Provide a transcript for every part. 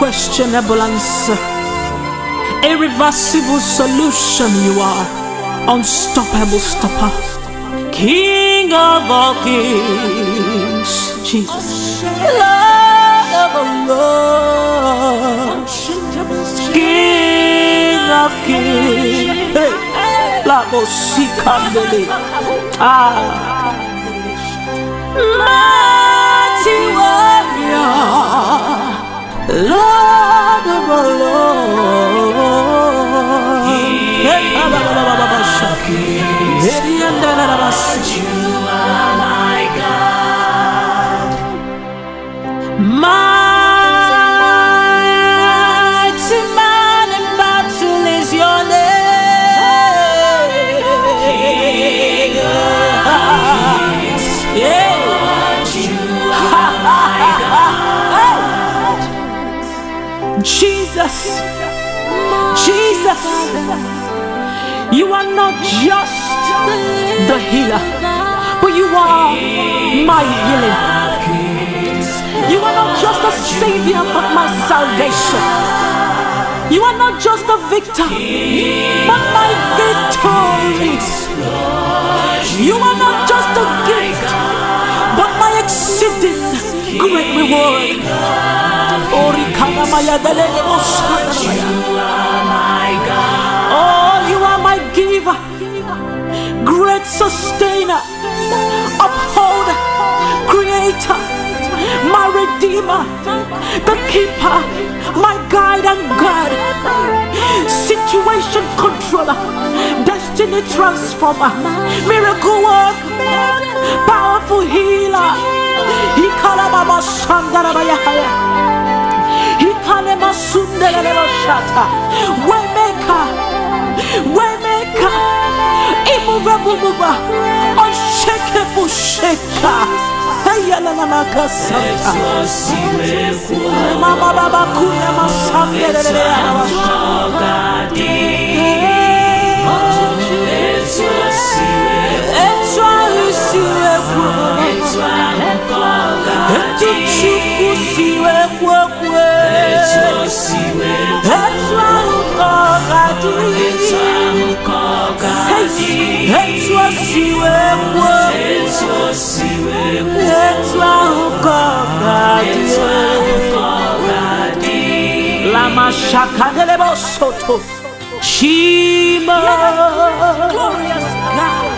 unquestionable answer, irreversible solution. You are unstoppable stopper, King of all kings, Jesus, Lord of all lords, King of kings. Hey, la musica dele, mighty warrior, Lord of all lords. You are my God. Mighty man in battle is your name. King of kings, Lord, you are my God. Jesus, Jesus, you are not just the healer, but you are my healing. You are not just a savior, but my salvation. You are not just a victor, but my victory. You are not just a gift, but my exceeding great reward. Oh, you are my giver, great sustainer, upholder, creator, my redeemer, the keeper, my guide and God, situation controller, destiny transformer, miracle worker, powerful healer. He Waymaker, Waymaker, immovable mover, unshakable shaker. Mama Baba Kuya Masande. Lama Shakadelebo Soto Shima, glorious God,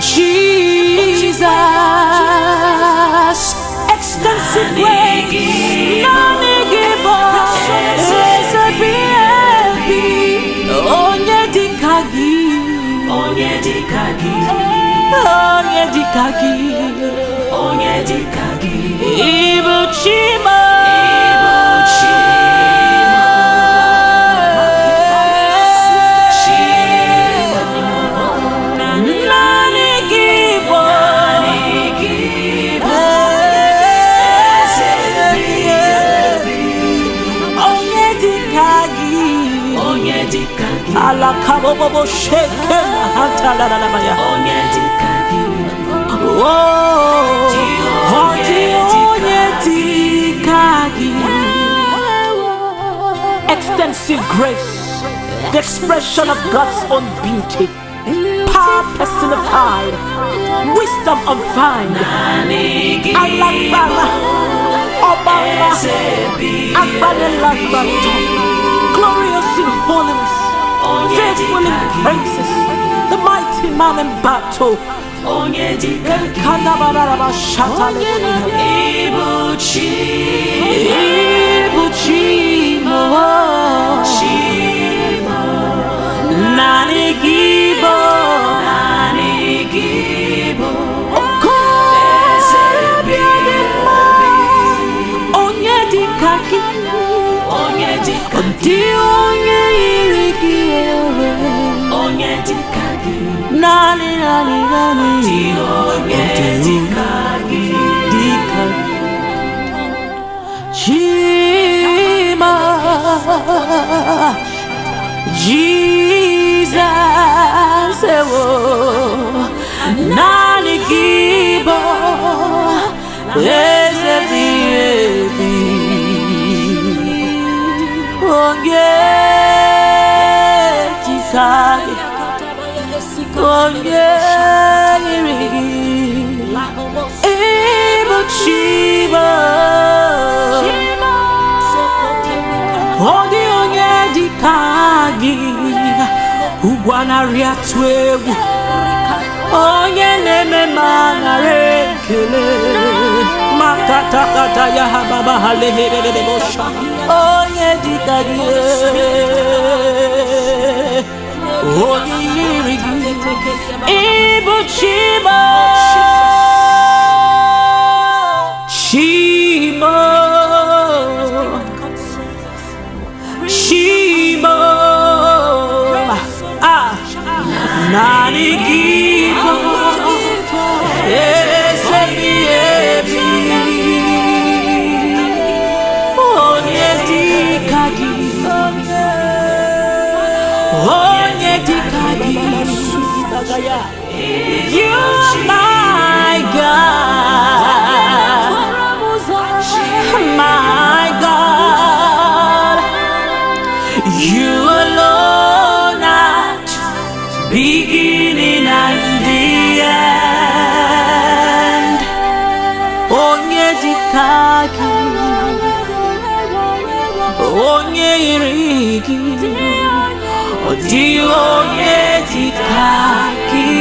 Jesus, extensive grace, non-giver, Onyedikagi, Onyedikagi, Onyedikagi, Onyedikagi, Ibuchima, ala kabobo sheke hatala la baya Onyedikagi, oh Onyedikagi, extensive grace, the expression of God's own beauty, power personified, wisdom unfound. Alakbala Obama Akbalelakba, glorious in holiness, faithful in praises, the mighty man in battle. Onyedikagi, Ibuchimo, Nanigibo, Onyedikagi, Onyedikagi, Nani, Onyedikagi, Chima, Jesus, Nani Gibo, dikagi onye iri ibu chiba odi onye dikagi ugwanari atụ egwu onye na-eme manara ekele makatakata ya ha baba ha leherere bosha onye dikagi onye yiri gị ibu chiba chiba chiba nani gibo esebi ebi onye dikagi onye dikagi you my God my God you alone at beginning and the end onye dikagi onye irigi odi onye dikagi